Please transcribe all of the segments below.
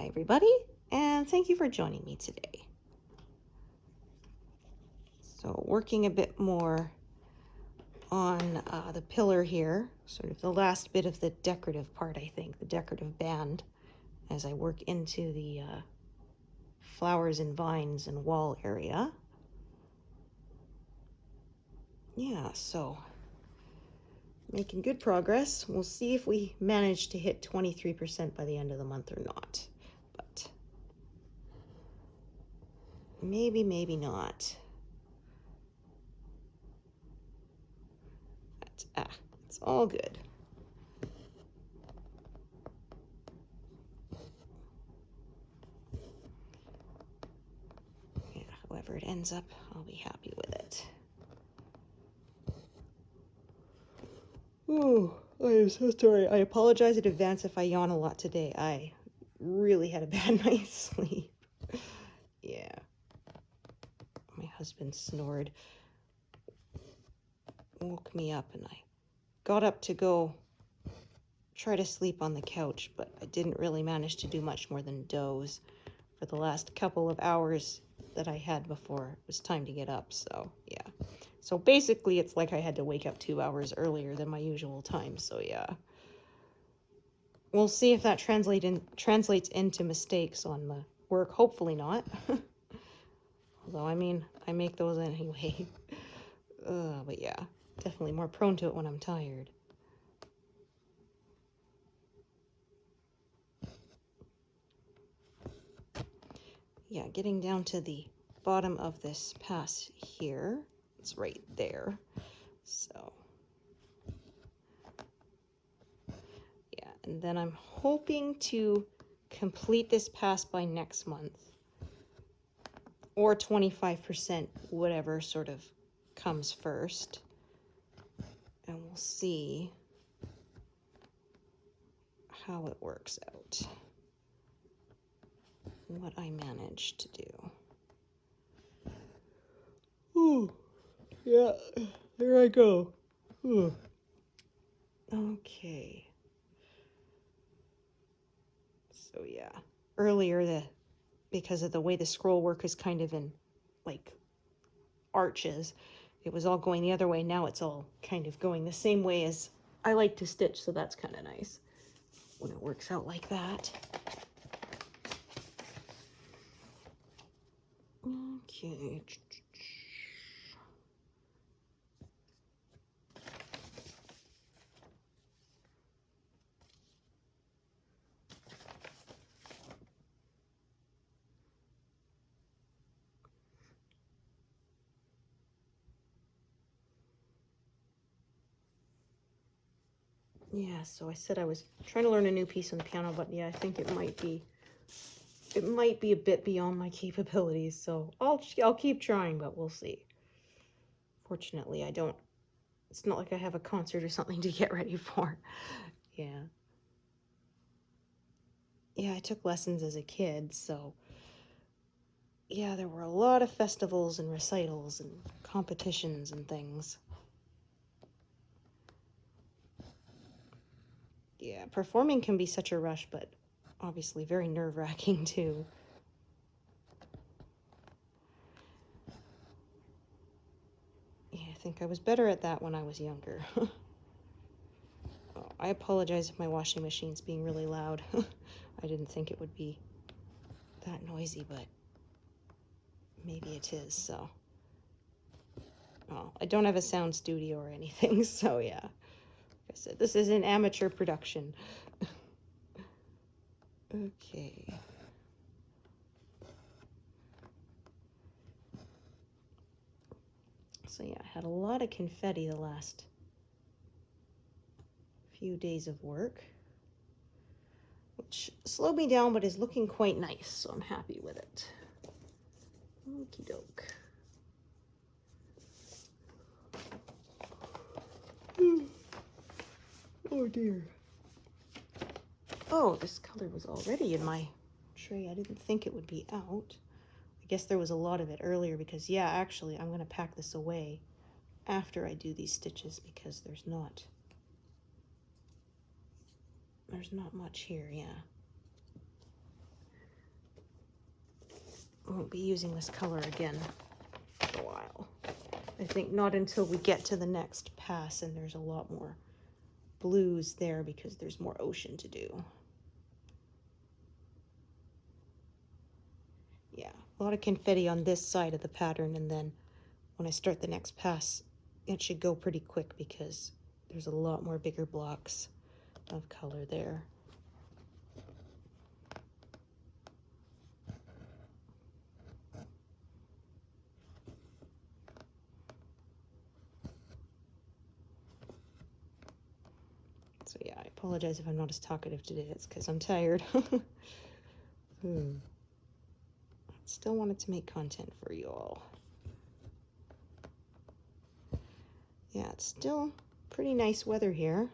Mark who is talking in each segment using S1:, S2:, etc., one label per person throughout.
S1: Hi everybody, and thank you for joining me today. So working a bit more on the pillar here, sort of the last bit of the decorative part, I think, the decorative band, as I work into the flowers and vines and wall area. Yeah, so making good progress. We'll see if we manage to hit 23% by the end of the month or not, but maybe not. But, it's all good. Yeah, however it ends up, I'll be happy with it. Oh, I am so sorry. I apologize in advance if I yawn a lot today. I really had a bad night's sleep. Yeah. My husband snored, woke me up, and I got up to go try to sleep on the couch, but I didn't really manage to do much more than doze for the last couple of hours that I had before it was time to get up, so yeah. So basically, it's like I had to wake up 2 hours earlier than my usual time, so yeah. We'll see if that translates into mistakes on the work. Hopefully not. Although, I mean, I make those anyway. But yeah, definitely more prone to it when I'm tired. Yeah, getting down to the bottom of this pass here. It's right there. So, yeah, and then I'm hoping to complete this pass by next month. Or 25%, whatever sort of comes first. And we'll see how it works out. What I managed to do. Ooh, yeah, there I go. Ooh. Okay. So yeah, earlier because of the way the scroll work is kind of in like arches, it was all going the other way. Now it's all kind of going the same way as I like to stitch, so that's kind of nice when it works out like that. Okay. Yeah, so I said I was trying to learn a new piece on the piano, but yeah, I think it might be a bit beyond my capabilities, so I'll keep trying, but we'll see. Fortunately, it's not like I have a concert or something to get ready for. Yeah. Yeah, I took lessons as a kid, so yeah, there were a lot of festivals and recitals and competitions and things. Yeah, performing can be such a rush, but obviously very nerve-wracking too. Yeah, I think I was better at that when I was younger. Oh, I apologize if my washing machine's being really loud. I didn't think it would be that noisy, but maybe it is, so. Oh, I don't have a sound studio or anything, so yeah. Like I said, this is an amateur production. Okay. So yeah, I had a lot of confetti the last few days of work, which slowed me down, but is looking quite nice, so I'm happy with it. Okie doke. Oh dear. Oh, this color was already in my tray. I didn't think it would be out. I guess there was a lot of it earlier because, yeah, actually, I'm going to pack this away after I do these stitches because there's not much here, yeah. won't be using this color again for a while. I think not until we get to the next pass, and there's a lot more blues there because there's more ocean to do. Yeah, a lot of confetti on this side of the pattern, and then when I start the next pass, it should go pretty quick because there's a lot more bigger blocks of color there. So yeah, I apologize if I'm not as talkative today. It's because I'm tired. Still wanted to make content for you all. Yeah, it's still pretty nice weather here.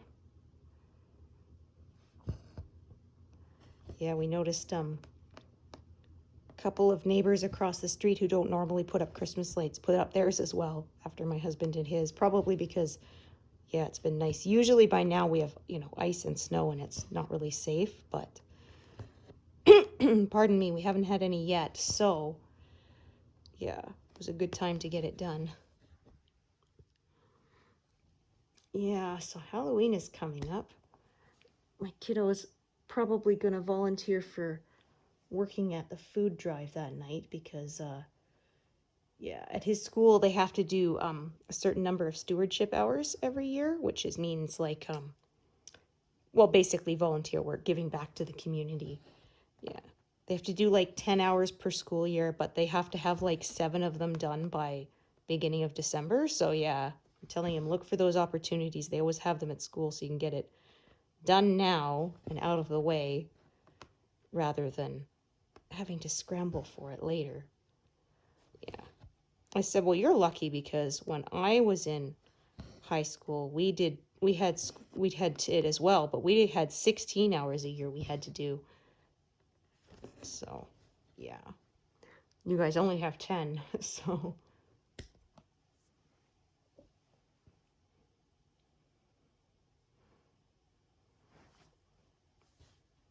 S1: Yeah, we noticed a couple of neighbors across the street who don't normally put up Christmas lights put up theirs as well after my husband did his, probably because, yeah, it's been nice. Usually by now we have, you know, ice and snow and it's not really safe, but pardon me, we haven't had any yet, so yeah, it was a good time to get it done. Yeah, so Halloween is coming up. My kiddo is probably going to volunteer for working at the food drive that night because, yeah, at his school they have to do a certain number of stewardship hours every year, which means like, well, basically volunteer work, giving back to the community. Yeah, they have to do like 10 hours per school year, but they have to have like 7 of them done by beginning of December. So yeah, I'm telling him, look for those opportunities. They always have them at school, so you can get it done now and out of the way rather than having to scramble for it later. Yeah. I said, well, you're lucky because when I was in high school, we had it as well, but we had 16 hours a year we had to do. So, yeah. You guys only have 10, so.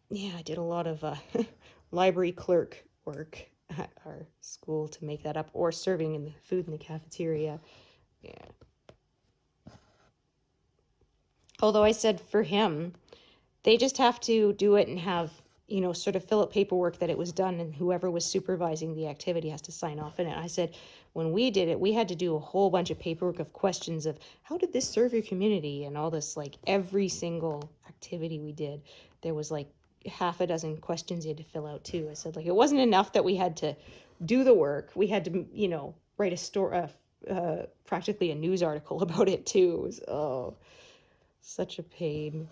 S1: Yeah, I did a lot of library clerk work at our school to make that up, or serving in the food in the cafeteria. Yeah. Although I said for him, they just have to do it and have, you know, sort of fill out paperwork that it was done, and whoever was supervising the activity has to sign off on it. I said, when we did it, we had to do a whole bunch of paperwork of questions of how did this serve your community and all this, like every single activity we did, there was like half a dozen questions you had to fill out too. I said, like, it wasn't enough that we had to do the work. We had to, you know, write a story, practically a news article about it too. It was, oh, such a pain.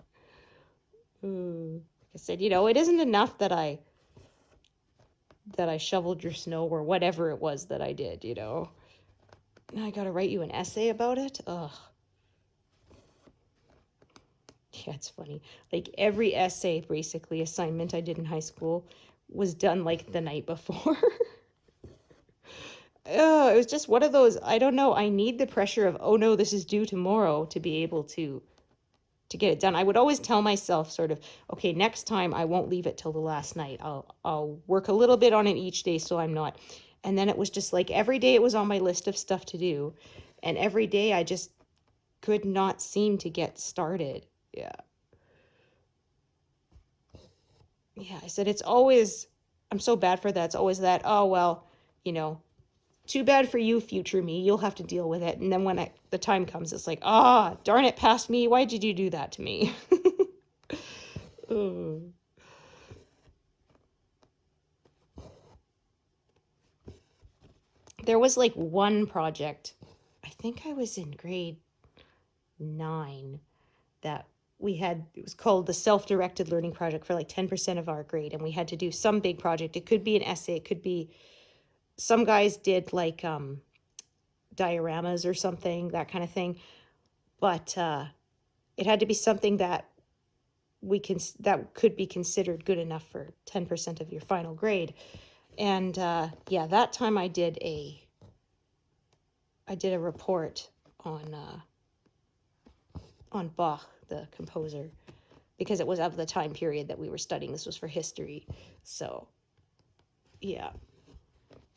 S1: Like I said, you know, it isn't enough that I shoveled your snow or whatever it was that I did, you know. Now I gotta write you an essay about it? Ugh. Yeah, it's funny. Like every essay, basically, assignment I did in high school was done like the night before. Oh, it was just one of those, I don't know, I need the pressure of, oh no, this is due tomorrow to be able to get it done. I would always tell myself sort of, okay, next time I won't leave it till the last night. I'll work a little bit on it each day so I'm not. And then it was just like every day it was on my list of stuff to do. And every day I just could not seem to get started. Yeah. Yeah, I said it's always, I'm so bad for that. It's always that, oh, well, you know, too bad for you, future me. You'll have to deal with it. And then when the time comes, it's like, ah, darn it, past me. Why did you do that to me? There was like one project, I think I was in grade 9, that we had, it was called the self-directed learning project for like 10% of our grade. And we had to do some big project. It could be an essay. It could be, some guys did like dioramas or something, that kind of thing. But it had to be something that that could be considered good enough for 10% of your final grade. And yeah, that time I did a report on Bach, the composer, because it was of the time period that we were studying. This was for history. So yeah,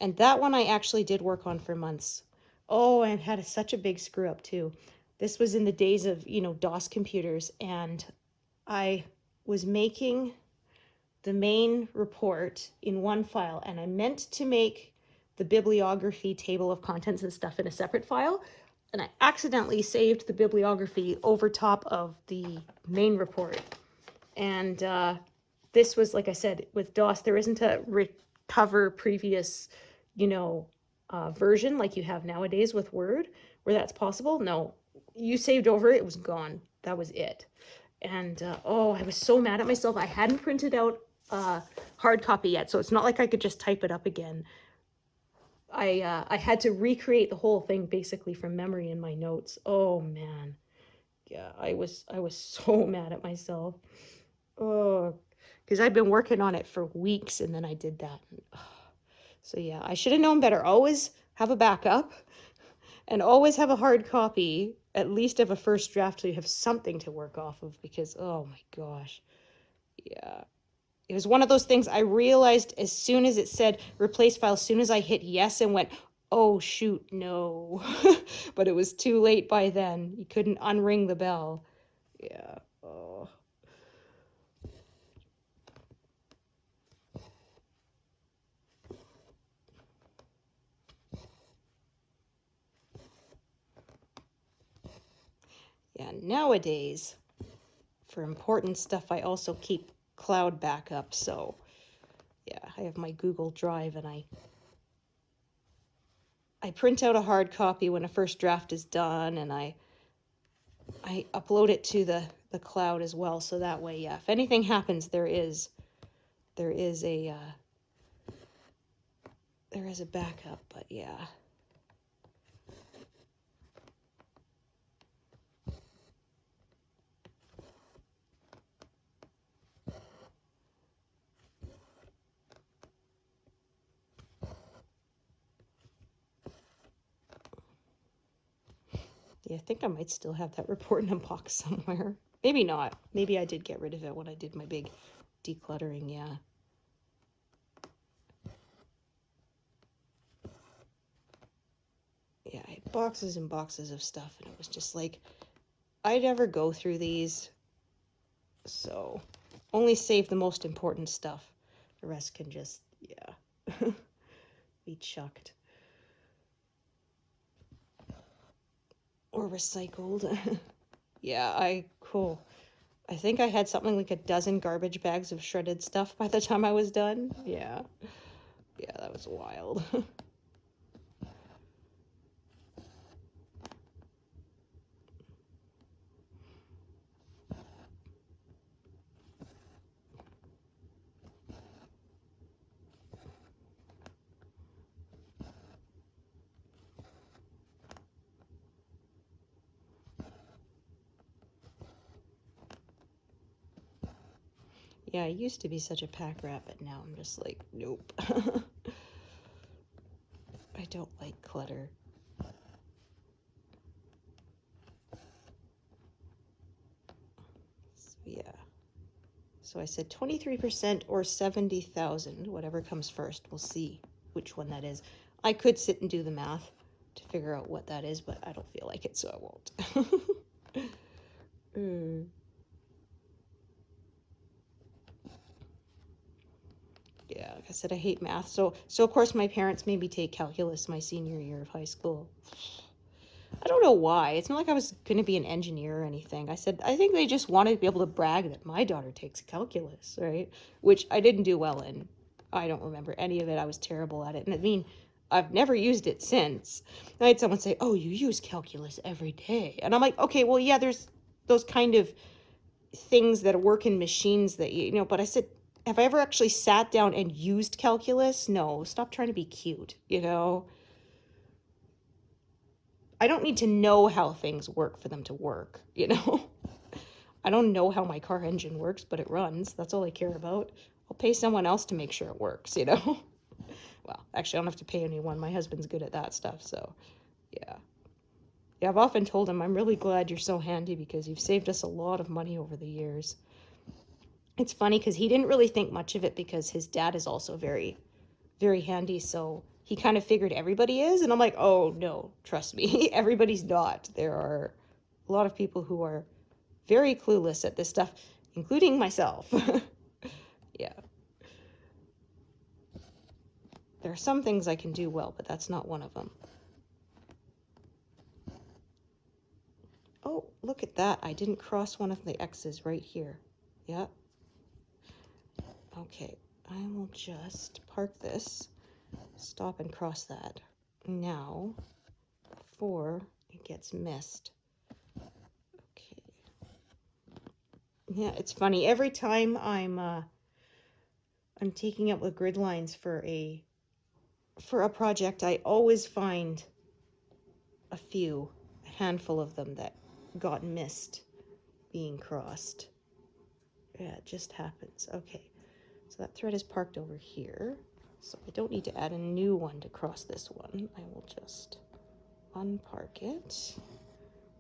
S1: And that one I actually did work on for months. Oh, and had such a big screw up too. This was in the days of, DOS computers, and I was making the main report in one file, and I meant to make the bibliography table of contents and stuff in a separate file, and I accidentally saved the bibliography over top of the main report. And this was, like I said, with DOS, there isn't a recover previous, version like you have nowadays with Word, where that's possible. No, you saved over it was gone. That was it. And I was so mad at myself. I hadn't printed out hard copy yet, so it's not like I could just type it up again. I had to recreate the whole thing basically from memory in my notes. Oh man, yeah, I was so mad at myself. Oh, because I'd been working on it for weeks, and then I did that. So yeah, I should have known better. Always have a backup, and always have a hard copy, at least of a first draft, so you have something to work off of. Because oh my gosh, yeah. It was one of those things I realized as soon as it said replace file, as soon as I hit yes and went, oh shoot, no. But it was too late by then. You couldn't unring the bell. Yeah. Oh. Yeah, nowadays, for important stuff, I also keep cloud backup. So yeah, I have my Google Drive, and I print out a hard copy when a first draft is done, and I upload it to the cloud as well. So that way, yeah, if anything happens, there is a backup. But yeah. Yeah, I think I might still have that report in a box somewhere. Maybe not. Maybe I did get rid of it when I did my big decluttering, yeah. Yeah, I had boxes and boxes of stuff, and it was just like, I never go through these, so only save the most important stuff. The rest can just, yeah, be chucked. Or recycled. Yeah, cool. I think I had something like a dozen garbage bags of shredded stuff by the time I was done. Yeah. Yeah, that was wild. Yeah, I used to be such a pack rat, but now I'm just like, nope. I don't like clutter. So, yeah. So I said 23% or 70,000, whatever comes first. We'll see which one that is. I could sit and do the math to figure out what that is, but I don't feel like it, so I won't. Yeah, like I said, I hate math. So of course my parents made me take calculus my senior year of high school. I don't know why. It's not like I was going to be an engineer or anything. I said, I think they just wanted to be able to brag that my daughter takes calculus, right? Which I didn't do well in. I don't remember any of it. I was terrible at it. And I mean, I've never used it since. I had someone say, oh, you use calculus every day. And I'm like, okay, well, yeah, there's those kind of things that work in machines that, but I said, have I ever actually sat down and used calculus? No, stop trying to be cute, I don't need to know how things work for them to work, I don't know how my car engine works, but it runs. That's all I care about. I'll pay someone else to make sure it works, Well, actually, I don't have to pay anyone. My husband's good at that stuff, so yeah. Yeah, I've often told him, I'm really glad you're so handy because you've saved us a lot of money over the years. It's funny because he didn't really think much of it because his dad is also very, very handy. So he kind of figured everybody is. And I'm like, oh no, trust me, everybody's not. There are a lot of people who are very clueless at this stuff, including myself. Yeah. There are some things I can do well, but that's not one of them. Oh, look at that. I didn't cross one of the X's right here. Yeah. Okay, I will just park this, stop and cross that now before it gets missed. Okay. Yeah, it's funny. Every time I'm taking up the grid lines for a project, I always find a handful of them that got missed being crossed. Yeah, it just happens. Okay, so that thread is parked over here, so I don't need to add a new one to cross this one. I will just unpark it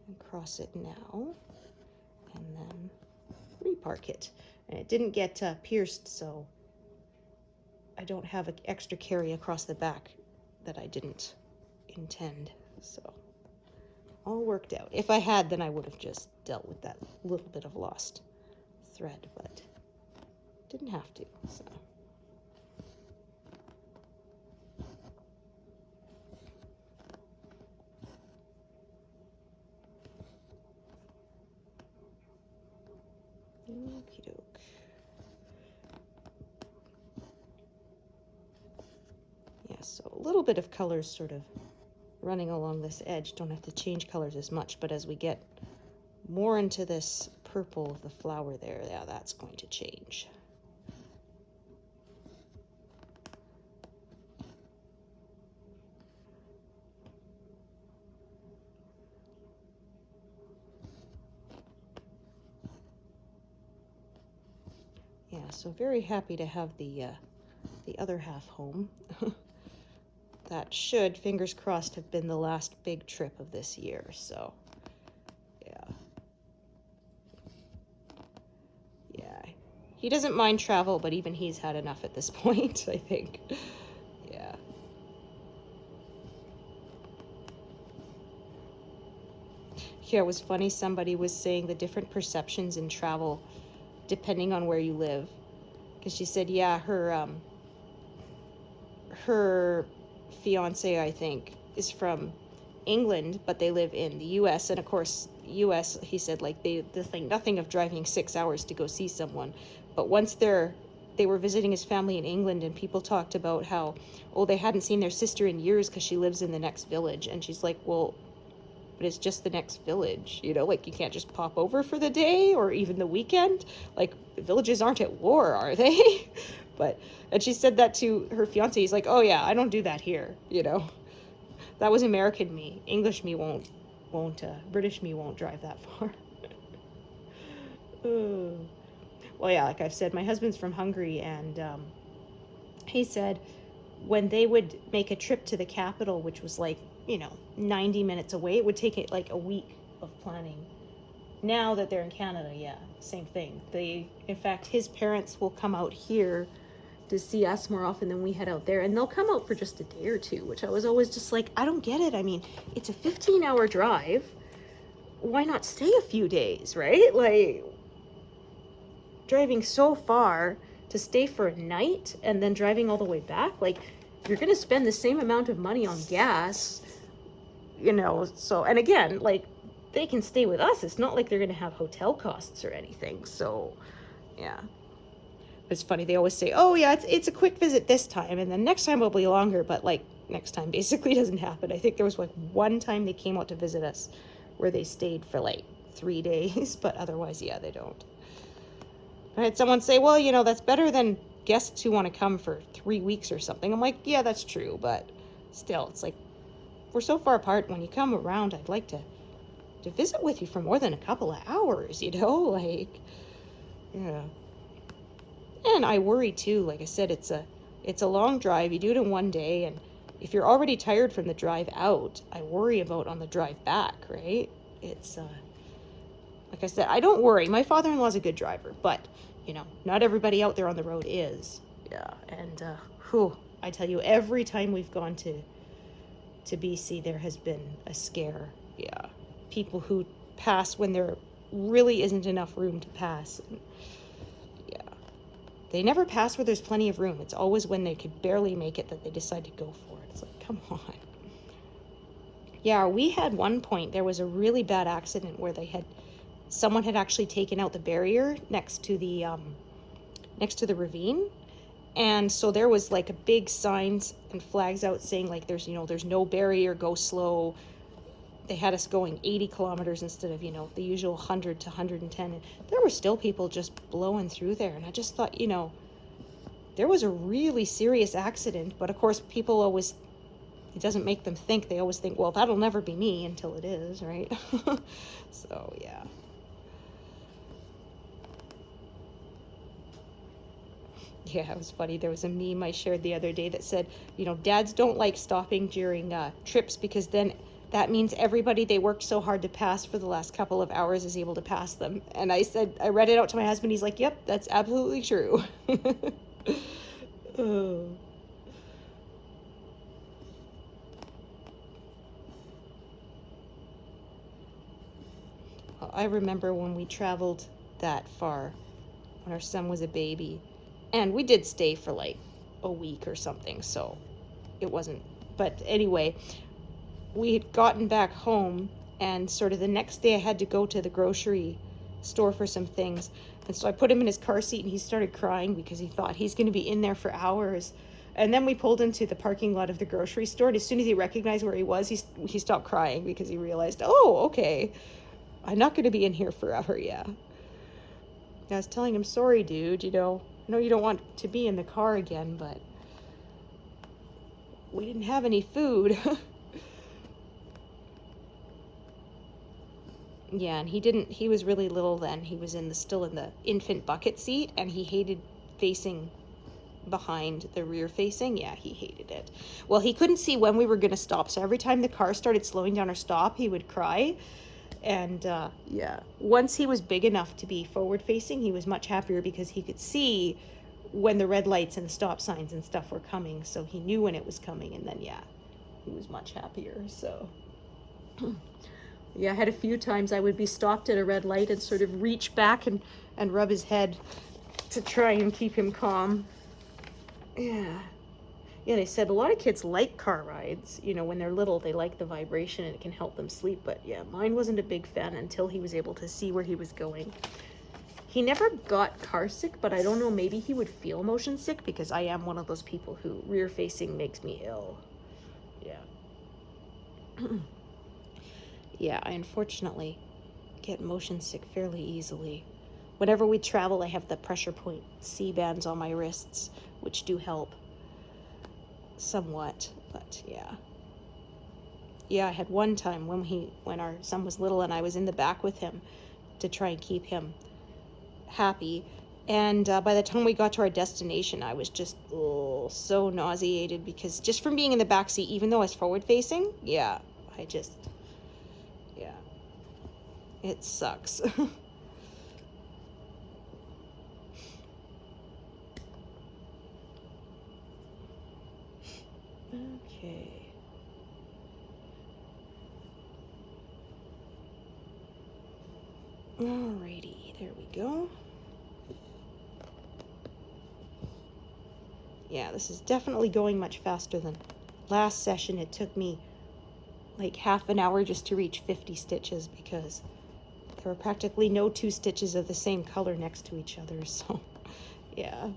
S1: and cross it now, and then repark it. And it didn't get pierced, so I don't have an extra carry across the back that I didn't intend. So all worked out. If I had, then I would have just dealt with that little bit of lost thread, but didn't have to. So okie doke. Yeah, so a little bit of colors sort of running along this edge. Don't have to change colors as much, but as we get more into this purple of the flower there, yeah, that's going to change. Yeah, so very happy to have the other half home. That should, fingers crossed, have been the last big trip of this year, so yeah. Yeah, he doesn't mind travel, but even he's had enough at this point, I think. Yeah. Yeah, it was funny, somebody was saying the different perceptions in travel depending on where you live. Because she said, yeah, her fiance, I think, is from England, but they live in the US, and of course US, he said, like, they think nothing of driving 6 hours to go see someone. But once they were visiting his family in England, and people talked about how, oh, they hadn't seen their sister in years because she lives in the next village. And she's like, well, but it's just the next village, you know, like, you can't just pop over for the day or even the weekend. Like, villages aren't at war, are they? But, and she said that to her fiance. He's like, oh yeah, I don't do that here, you know. That was American me. English me won't British me won't drive that far. Well, yeah, like I've said, my husband's from Hungary, and he said when they would make a trip to the capital, which was like, you know, 90 minutes away, it would take it like a week of planning. Now that they're in Canada, yeah, same thing. In fact, his parents will come out here to see us more often than we head out there, and they'll come out for just a day or two, which I was always just like, I don't get it. I mean, it's a 15-hour drive. Why not stay a few days, right? Like, driving so far to stay for a night and then driving all the way back, like, you're gonna spend the same amount of money on gas, you know. So, and again, like, they can stay with us. It's not like they're gonna have hotel costs or anything. So yeah, it's funny, they always say, oh yeah, it's a quick visit this time, and then next time will be longer. But like, next time basically doesn't happen. I think there was like one time they came out to visit us where they stayed for like 3 days, but otherwise, yeah, they don't. I had someone say, well, you know, that's better than guests who want to come for 3 weeks or something. I'm like, yeah, that's true, but still, it's like, we're so far apart. When you come around, I'd like to visit with you for more than a couple of hours, you know, like, yeah. And I worry too, like I said, it's a long drive. You do it in one day, and if you're already tired from the drive out, I worry about on the drive back, right? It's like I said, I don't worry. My father-in-law's a good driver, but you know, not everybody out there on the road is. Yeah, and I tell you, every time we've gone to BC, there has been a scare. Yeah. People who pass when there really isn't enough room to pass. Yeah. They never pass where there's plenty of room. It's always when they could barely make it that they decide to go for it. It's like, come on. Yeah, we had one point, there was a really bad accident where someone had actually taken out the barrier next to the ravine. And so there was like a big signs and flags out saying like there's no barrier, go slow. They had us going 80 kilometers instead of, the usual 100 to 110. And there were still people just blowing through there. And I just thought, there was a really serious accident. But of course, people always, it doesn't make them think. They always think, well, that'll never be me until it is, right? So, yeah. Yeah, it was funny. There was a meme I shared the other day that said, dads don't like stopping during trips because then that means everybody they worked so hard to pass for the last couple of hours is able to pass them. And I read it out to my husband. He's like, yep, that's absolutely true. Oh. I remember when we traveled that far, when our son was a baby. And we did stay for like a week or something, so it wasn't. But anyway, we had gotten back home, and sort of the next day I had to go to the grocery store for some things. And so I put him in his car seat, and he started crying because he thought he's going to be in there for hours. And then we pulled into the parking lot of the grocery store, and as soon as he recognized where he was, he stopped crying because he realized, oh, okay, I'm not going to be in here forever, yeah. I was telling him, sorry, dude, I know you don't want to be in the car again, but we didn't have any food. Yeah, and he was really little then. He was still in the infant bucket seat, and he hated facing behind the rear facing. Yeah, he hated it. Well, he couldn't see when we were going to stop, so every time the car started slowing down or stop, he would cry. And yeah, once he was big enough to be forward facing, he was much happier because he could see when the red lights and the stop signs and stuff were coming, so he knew when it was coming. And then yeah, he was much happier. So yeah, I had a few times I would be stopped at a red light and sort of reach back and rub his head to try and keep him calm. Yeah. Yeah, they said a lot of kids like car rides. When they're little, they like the vibration and it can help them sleep. But yeah, mine wasn't a big fan until he was able to see where he was going. He never got car sick, but I don't know, maybe he would feel motion sick because I am one of those people who rear facing makes me ill. Yeah. Yeah, I unfortunately get motion sick fairly easily. Whenever we travel, I have the pressure point C-bands on my wrists, which do help somewhat, but yeah, I had one time when our son was little and I was in the back with him to try and keep him happy, and by the time we got to our destination, I was just so nauseated because just from being in the back seat, even though I was forward facing, yeah, it sucks. Okay. Alrighty, there we go. Yeah, this is definitely going much faster than last session. It took me like half an hour just to reach 50 stitches because there were practically no two stitches of the same color next to each other, so yeah.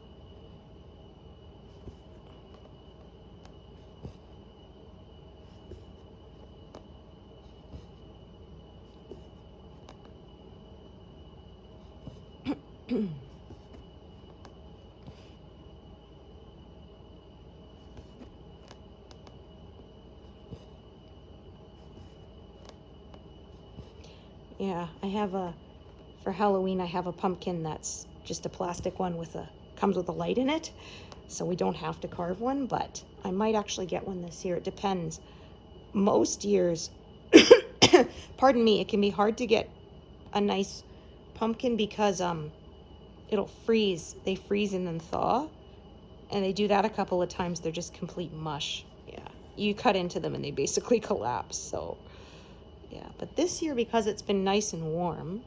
S1: Yeah, for Halloween, I have a pumpkin that's just a plastic one comes with a light in it, so we don't have to carve one, but I might actually get one this year. It depends. Most years, pardon me, it can be hard to get a nice pumpkin because it'll freeze. They freeze and then thaw, And they do that a couple of times, they're just complete mush. Yeah, you cut into them and they basically collapse. So yeah, but this year, because it's been nice and warm,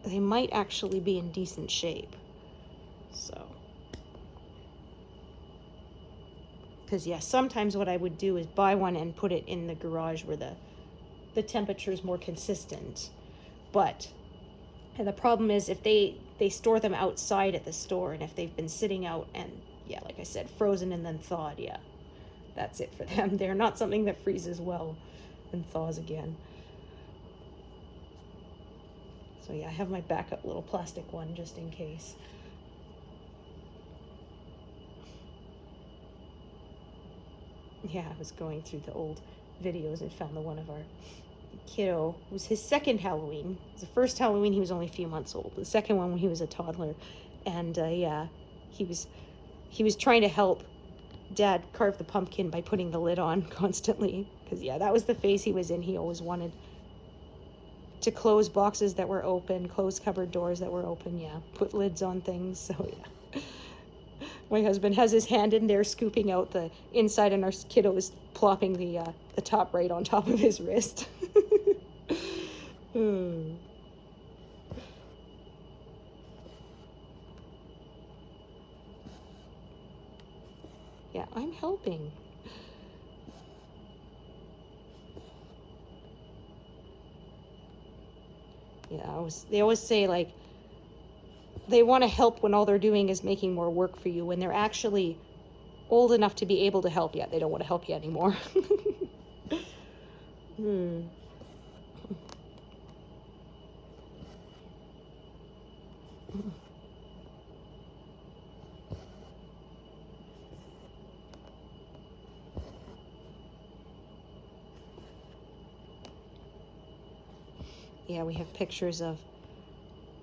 S1: they might actually be in decent shape. So, because yeah, sometimes what I would do is buy one and put it in the garage where the temperature is more consistent. But, and the problem is if they store them outside at the store, and if they've been sitting out and, yeah, like I said, frozen and then thawed, yeah, that's it for them. They're not something that freezes well and thaws again. So yeah, I have my backup little plastic one just in case. Yeah, I was going through the old videos and found the one of our kiddo. It was his second Halloween. It was the first Halloween he was only a few months old. The second one when he was a toddler. And yeah, he was trying to help Dad carve the pumpkin by putting the lid on constantly. Because yeah, that was the phase he was in. He always wanted to close boxes that were open, close cupboard doors that were open, yeah, put lids on things. So yeah, my husband has his hand in there scooping out the inside, and our kiddo is plopping the top right on top of his wrist. Yeah, I'm helping. Yeah, they always say, like, they want to help when all they're doing is making more work for you. When they're actually old enough to be able to help you, they don't want to help you anymore. Yeah, we have pictures of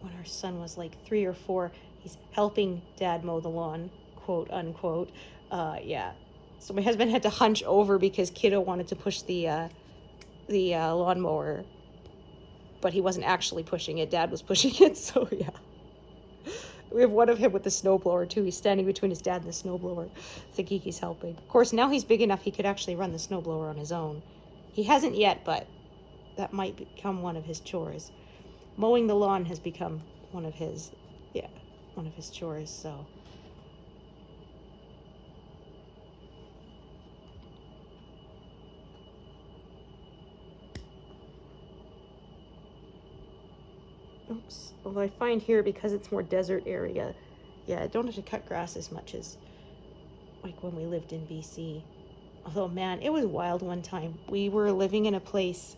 S1: when our son was like 3 or 4. He's helping Dad mow the lawn, quote unquote. Yeah. So my husband had to hunch over because kiddo wanted to push the lawnmower, but he wasn't actually pushing it. Dad was pushing it. So yeah. We have one of him with the snowblower too. He's standing between his dad and the snowblower, thinking he's helping. Of course, now he's big enough he could actually run the snowblower on his own. He hasn't yet, but that might become one of his chores. Mowing the lawn has become one of his chores, so. Oops. Although I find here, because it's more desert area, yeah, I don't have to cut grass as much as like when we lived in BC. Although, man, it was wild one time. We were living in a place,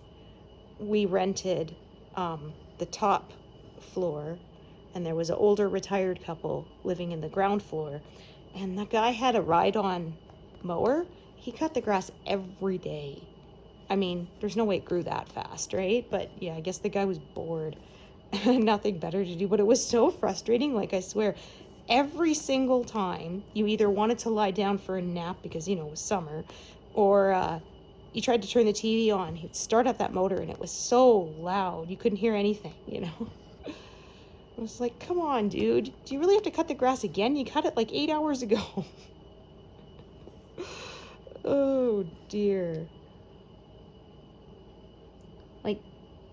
S1: we rented the top floor, and there was an older retired couple living in the ground floor, and the guy had a ride-on mower. He cut the grass every day. I mean, there's no way it grew that fast, right? But yeah, I guess the guy was bored. Nothing better to do, but it was so frustrating. Like, I swear, every single time you either wanted to lie down for a nap because, you know, it was summer, or you tried to turn the TV on, he'd start up that motor, and it was so loud you couldn't hear anything, you know. I was like, come on, dude, do you really have to cut the grass again? You cut it like 8 hours ago. Oh dear. Like,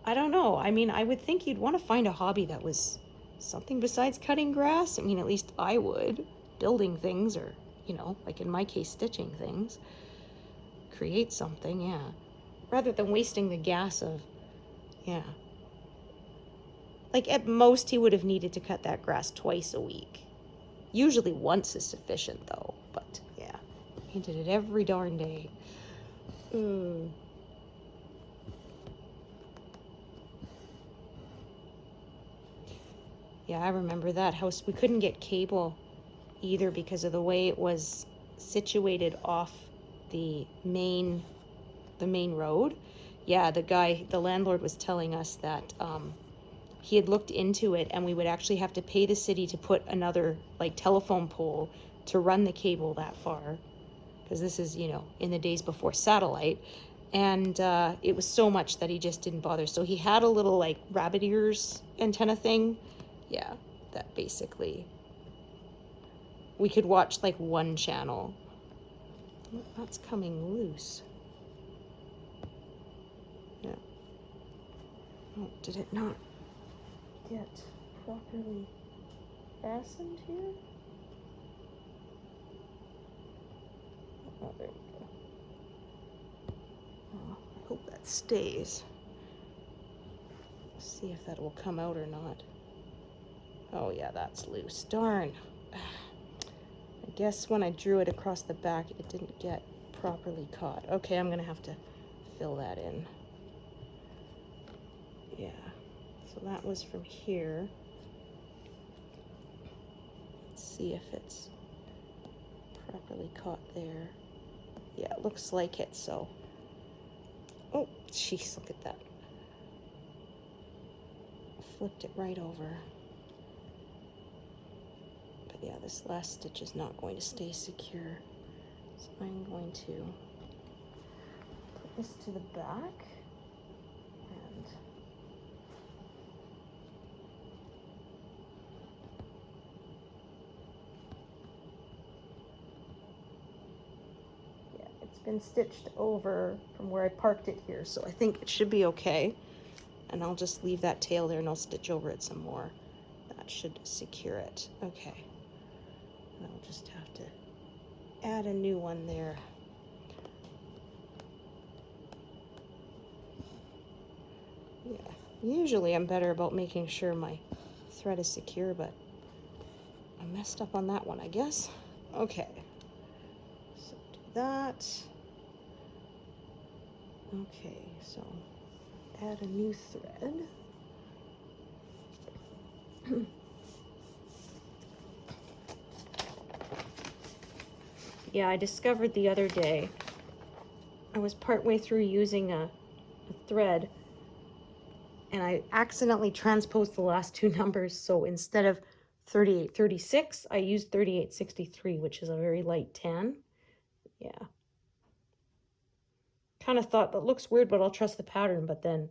S1: I don't know. I mean, I would think you'd want to find a hobby that was something besides cutting grass. I mean, at least I would. Building things, or, you know, like in my case, stitching things. Create something, yeah. Rather than wasting the gas of, yeah. Like, at most, he would have needed to cut that grass twice a week. Usually once is sufficient, though. But, yeah, he did it every darn day. Yeah, I remember that house. We couldn't get cable either because of the way it was situated off the main road. Yeah, the landlord was telling us that he had looked into it, and we would actually have to pay the city to put another, like, telephone pole to run the cable that far, because this is, you know, in the days before satellite. And it was so much that he just didn't bother. So he had a little, like, rabbit ears antenna thing. Yeah, that basically we could watch like one channel. Oh, that's coming loose. Yeah. Oh, did it not get properly fastened here? Oh, there we go. Oh, I hope that stays. Let's see if that will come out or not. Oh yeah, that's loose. Darn. I guess when I drew it across the back, it didn't get properly caught. Okay, I'm gonna have to fill that in. Yeah, so that was from here. Let's see if it's properly caught there. Yeah, it looks like it, so. Oh, jeez, look at that. Flipped it right over. But yeah, this last stitch is not going to stay secure. So I'm going to put this to the back. And yeah, it's been stitched over from where I parked it here, so I think it should be okay. And I'll just leave that tail there and I'll stitch over it some more. That should secure it. Okay. And I'll just have to add a new one there. Yeah, usually I'm better about making sure my thread is secure, but I messed up on that one, I guess. Okay, so do that. Okay, so add a new thread. Yeah, I discovered the other day, I was partway through using a thread and I accidentally transposed the last two numbers. So instead of 3836, I used 3863, which is a very light tan. Yeah. Kind of thought that looks weird, but I'll trust the pattern. But then,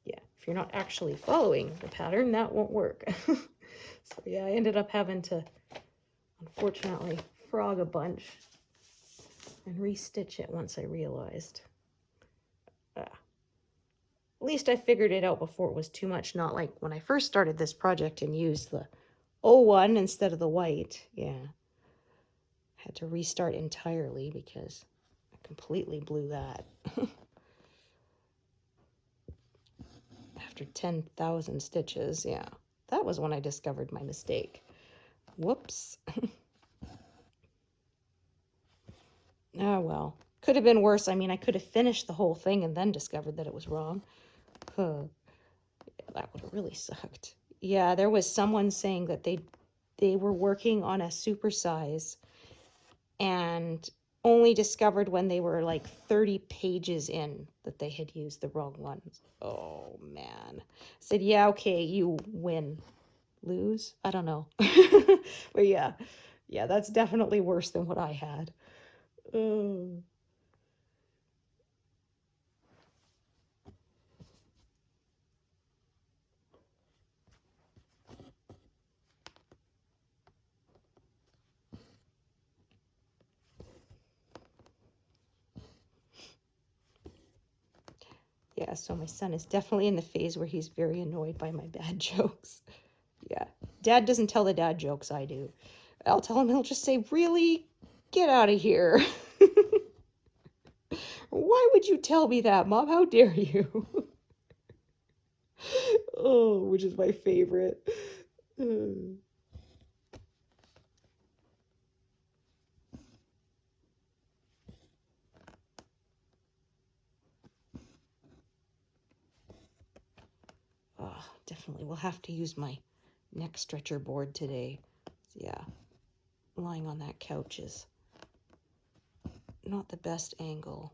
S1: yeah, if you're not actually following the pattern, that won't work. So yeah, I ended up having to, unfortunately, frog a bunch and restitch it once I realized. At least I figured it out before it was too much, not like when I first started this project and used the 01 instead of the white. Yeah. Had to restart entirely because I completely blew that. After 10,000 stitches, yeah. That was when I discovered my mistake. Whoops. Oh, well. Could have been worse. I mean, I could have finished the whole thing and then discovered that it was wrong. Huh. Yeah, that would have really sucked. Yeah, there was someone saying that they were working on a supersize and only discovered when they were like 30 pages in that they had used the wrong ones. Oh, man. I said, yeah, okay, you win. Lose? I don't know. But yeah, that's definitely worse than what I had. Yeah, so my son is definitely in the phase where he's very annoyed by my bad jokes. Yeah, Dad doesn't tell the dad jokes, I do. I'll tell him, he'll just say, really? Get out of here. Why would you tell me that, Mom? How dare you? Oh, which is my favorite. Oh, definitely will have to use my neck stretcher board today. Yeah, lying on that couch is not the best angle.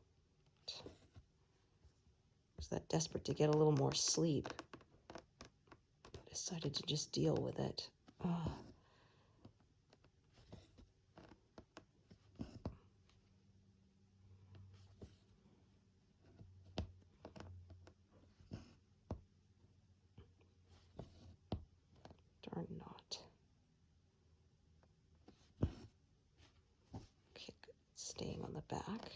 S1: I was that desperate to get a little more sleep. I decided to just deal with it. Oh. Darn knot. staying on the back.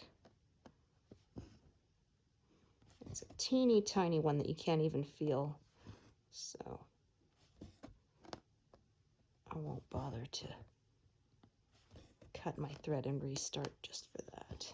S1: It's a teeny tiny one that you can't even feel, so I won't bother to cut my thread and restart just for that.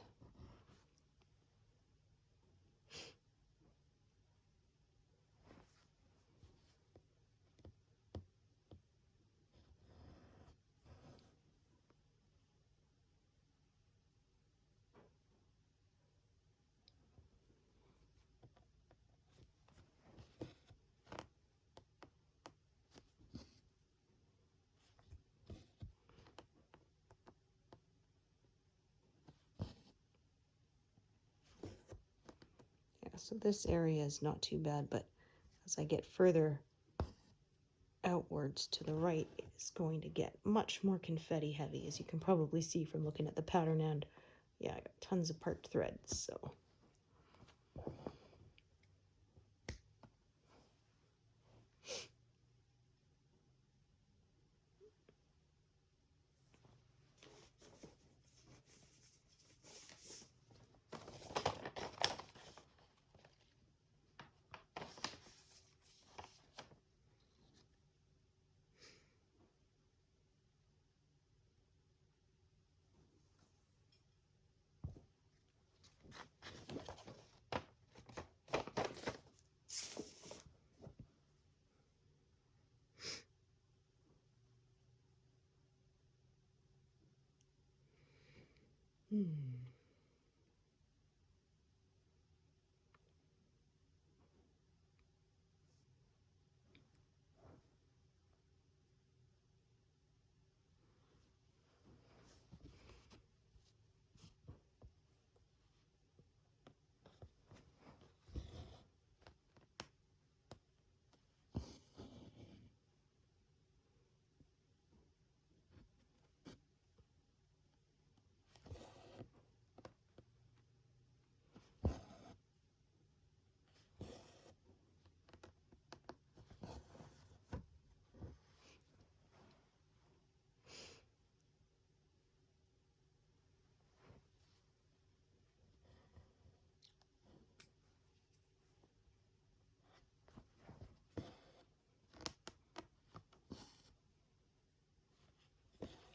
S1: So this area is not too bad, but as I get further outwards to the right, it's going to get much more confetti heavy, as you can probably see from looking at the pattern. And yeah, I got tons of part threads, so.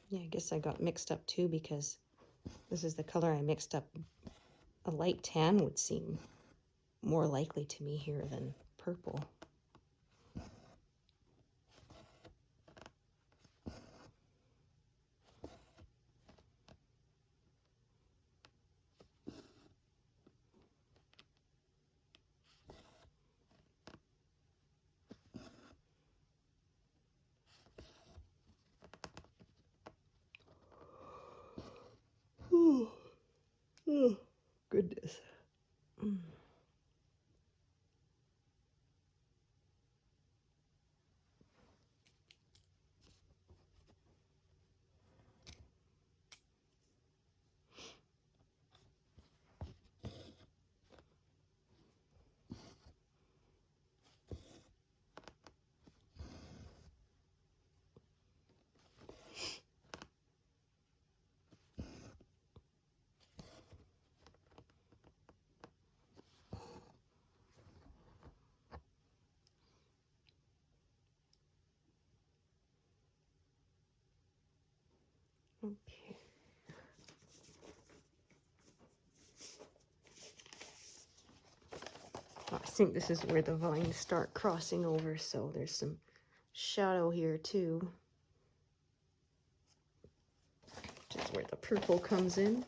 S1: Yeah, I guess I got mixed up too, because this is the color I mixed up. A light tan would seem more likely to me here than purple. Oh, goodness. Okay. I think this is where the vines start crossing over, so there's some shadow here too, which is where the purple comes in.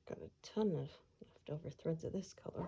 S1: Got a ton of leftover threads of this color.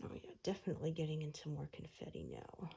S1: Oh yeah, definitely getting into more confetti now.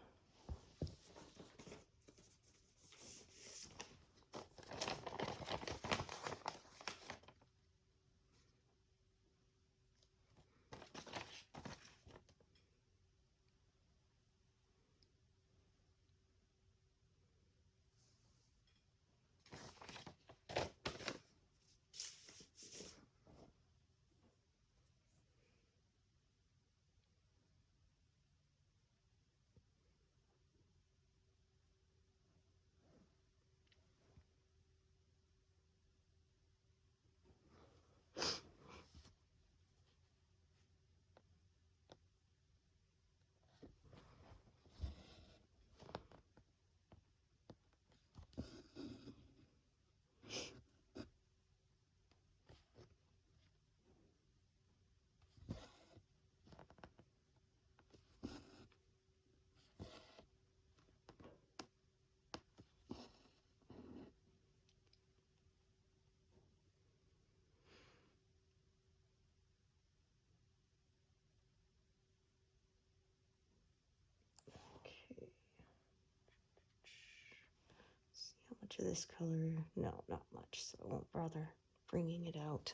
S1: Okay. See how much of this color? No, not much, so I won't bother bringing it out.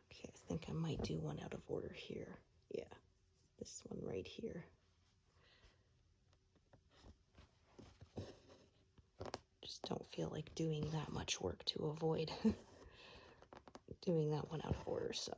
S1: Okay, I think I might do one out of order here. Yeah, this one right here. Just don't feel like doing that much work to avoid doing that one out of order, so.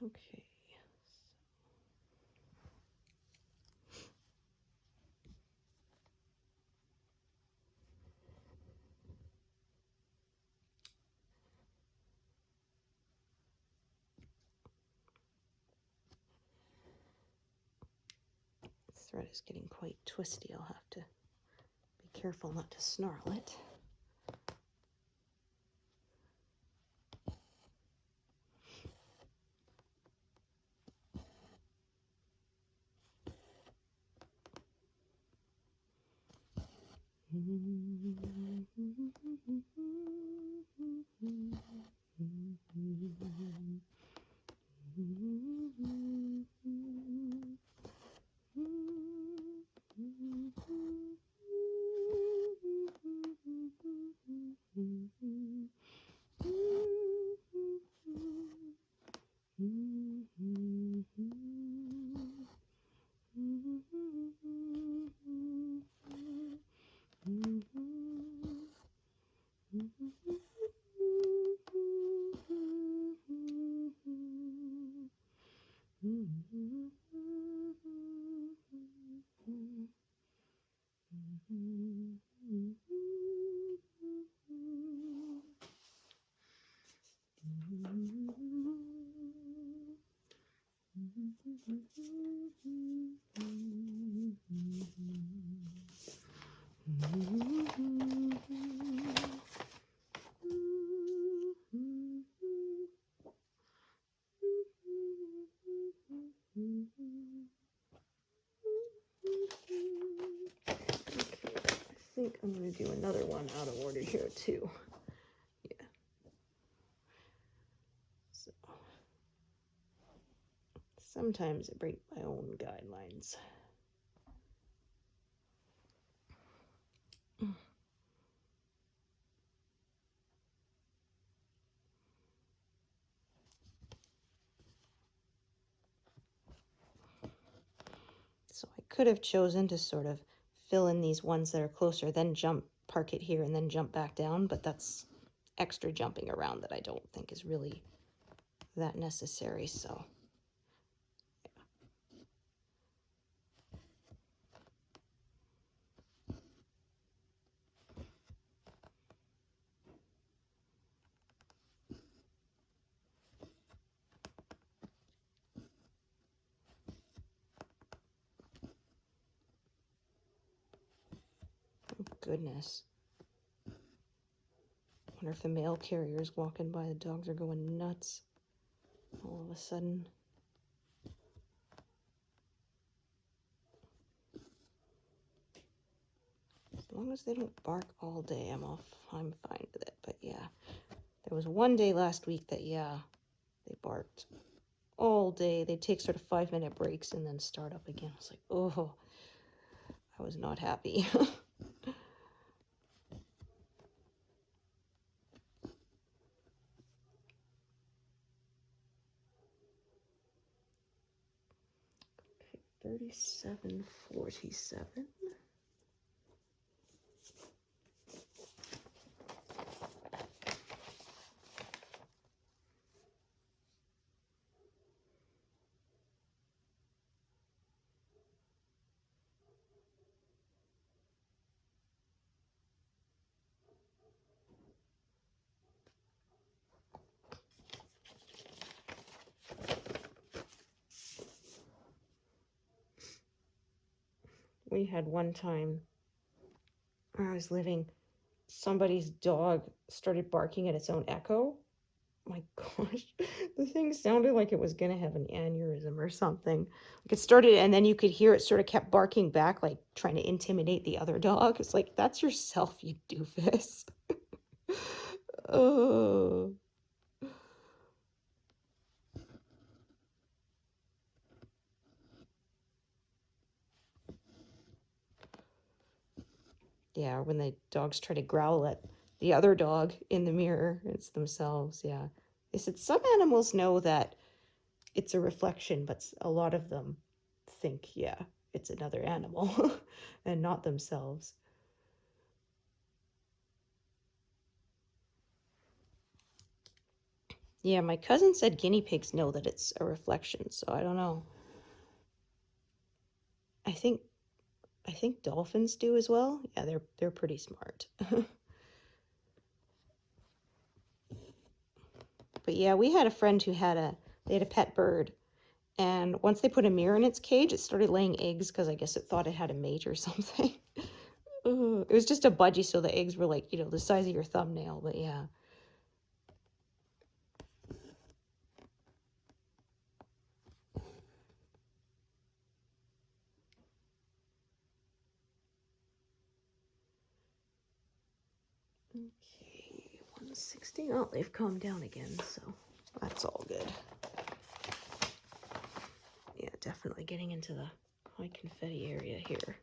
S1: Okay. Thread is getting quite twisty. I'll have to be careful not to snarl it. I think I'm going to do another one out of order here too. Yeah. So sometimes I break my own guidelines. So I could have chosen to sort of fill in these ones that are closer, then park it here and then jump back down, but that's extra jumping around that I don't think is really that necessary, so. Oh, goodness. Wonder if the mail carrier's walking by, the dogs are going nuts all of a sudden. As long as they don't bark all day, I'm fine with it. But yeah, there was one day last week that, yeah, they barked all day. They'd take sort of 5-minute breaks and then start up again. I was like, oh, I was not happy. Okay, 37.47. We had one time where I was living, somebody's dog started barking at its own echo. My gosh, the thing sounded like it was gonna have an aneurysm or something. Like it started, and then you could hear it sort of kept barking back, like trying to intimidate the other dog. It's like, that's yourself, you doofus. Oh. Yeah, when the dogs try to growl at the other dog in the mirror, it's themselves, yeah. They said some animals know that it's a reflection, but a lot of them think, yeah, it's another animal and not themselves. Yeah, my cousin said guinea pigs know that it's a reflection, so I don't know. I think dolphins do as well. Yeah, they're pretty smart. But yeah, we had a friend who had a pet bird, and once they put a mirror in its cage, it started laying eggs because I guess it thought it had a mate or something. It was just a budgie, so the eggs were like, the size of your thumbnail, but yeah. Okay, 160. Oh, they've calmed down again, so that's all good. Yeah, definitely getting into the high confetti area here.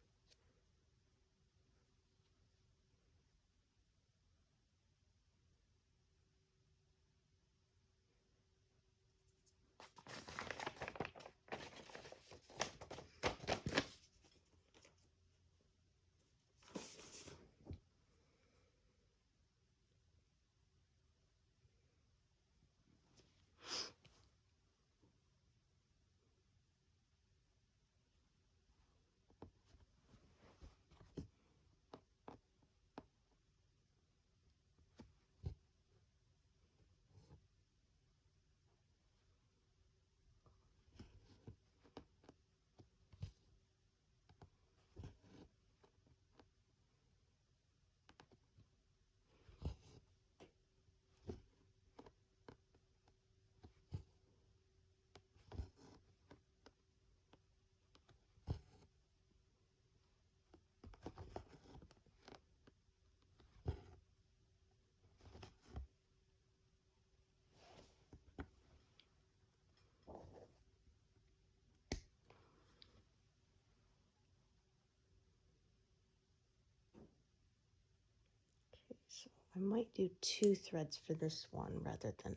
S1: So I might do 2 threads for this one rather than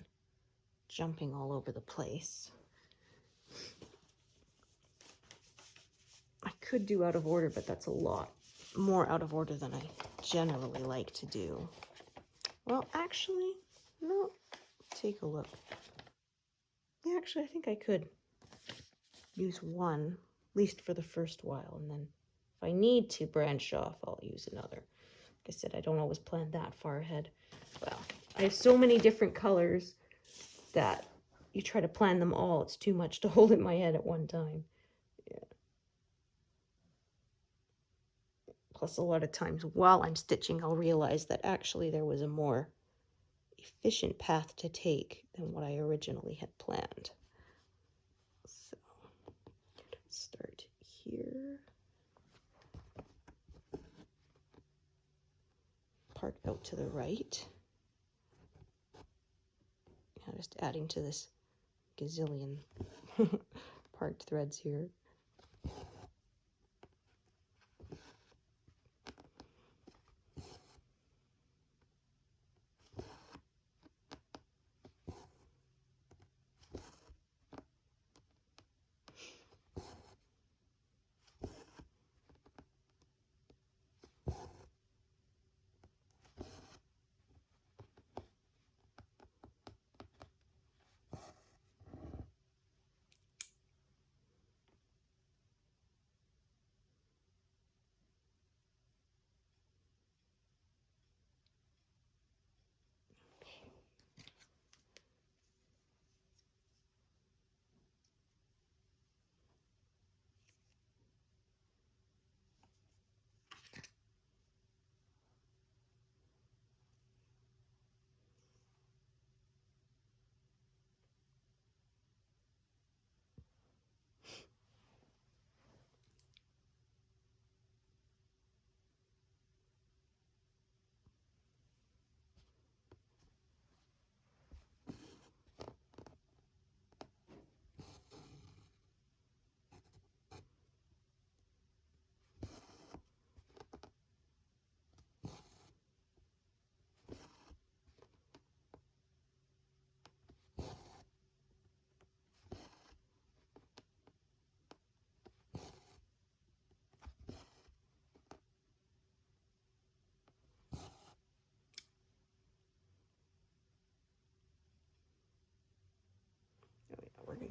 S1: jumping all over the place. I could do out of order, but that's a lot more out of order than I generally like to do. Well, actually, no. Take a look. Yeah, actually, I think I could use one, at least for the first while, and then if I need to branch off, I'll use another. Like I said, I don't always plan that far ahead. Well, I have so many different colors that you try to plan them all. It's too much to hold in my head at one time. Yeah. Plus, a lot of times while I'm stitching, I'll realize that actually there was a more efficient path to take than what I originally had planned. So, start here. Part out to the right. Yeah, just adding to this gazillion parked threads here.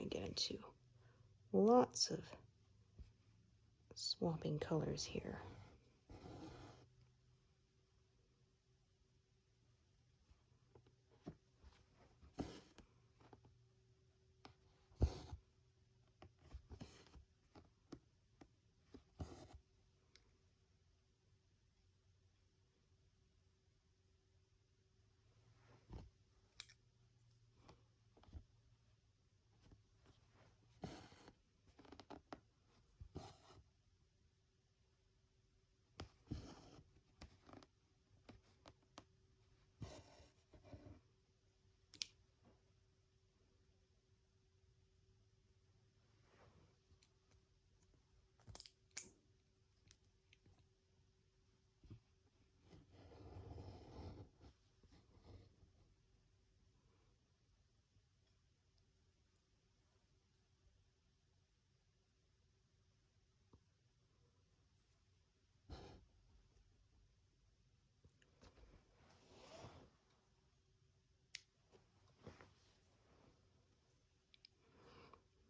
S1: I get into lots of swapping colors here.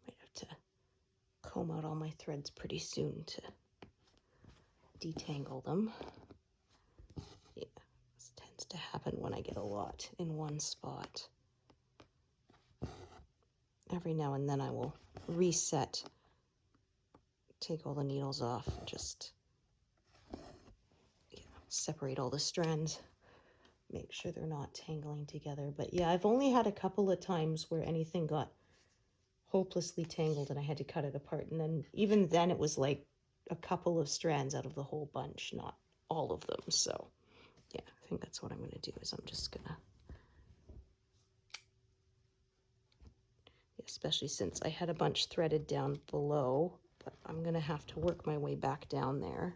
S1: Might have to comb out all my threads pretty soon to detangle them. Yeah, this tends to happen when I get a lot in one spot. Every now and then I will reset, take all the needles off, and just separate all the strands, make sure they're not tangling together. But yeah, I've only had a couple of times where anything got hopelessly tangled and I had to cut it apart, and then even then it was like a couple of strands out of the whole bunch, not all of them. So yeah, I think that's what I'm going to do, is I'm just gonna, especially since I had a bunch threaded down below, but I'm gonna have to work my way back down there,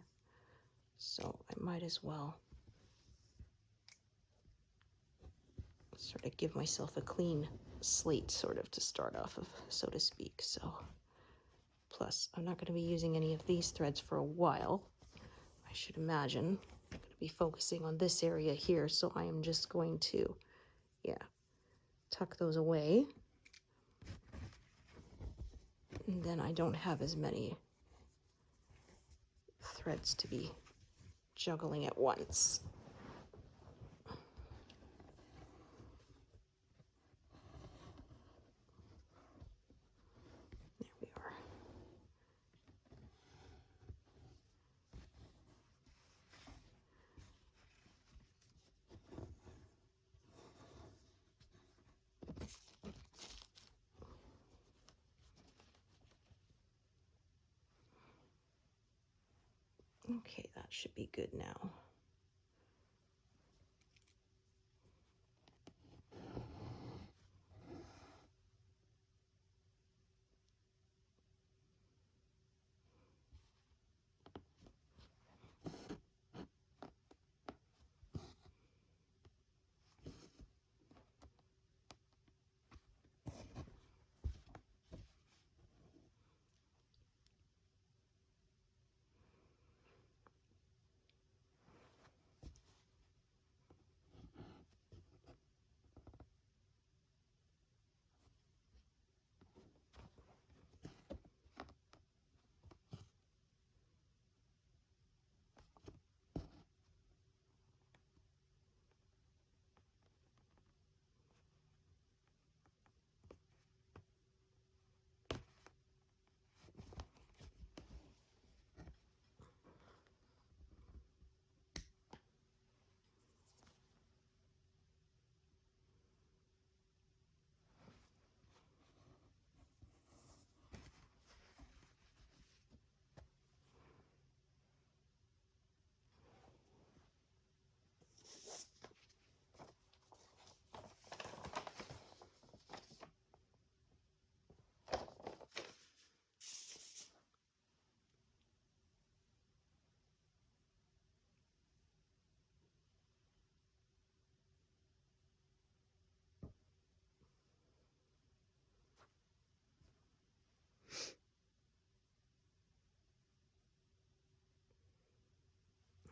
S1: so I might as well sort of give myself a clean slate sort of to start off of, so to speak. So plus I'm not going to be using any of these threads for a while, I should imagine. I'm going to be focusing on this area here, so I am just going to, yeah, tuck those away. And then I don't have as many threads to be juggling at once. There we are. Okay, that should be good now.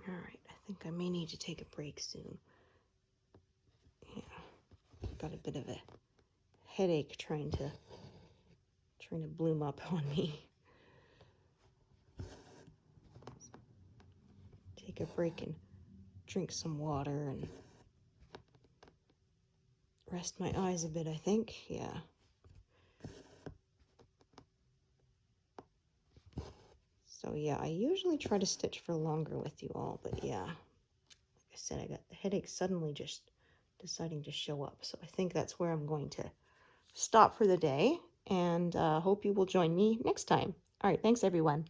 S1: All right, I think I may need to take a break soon. Yeah, got a bit of a headache trying to trying to bloom up on me. Take a break and drink some water and rest my eyes a bit, I think. Yeah. So yeah, I usually try to stitch for longer with you all, but yeah, like I said, I got the headache suddenly just deciding to show up. So I think that's where I'm going to stop for the day, and hope you will join me next time. All right, thanks everyone.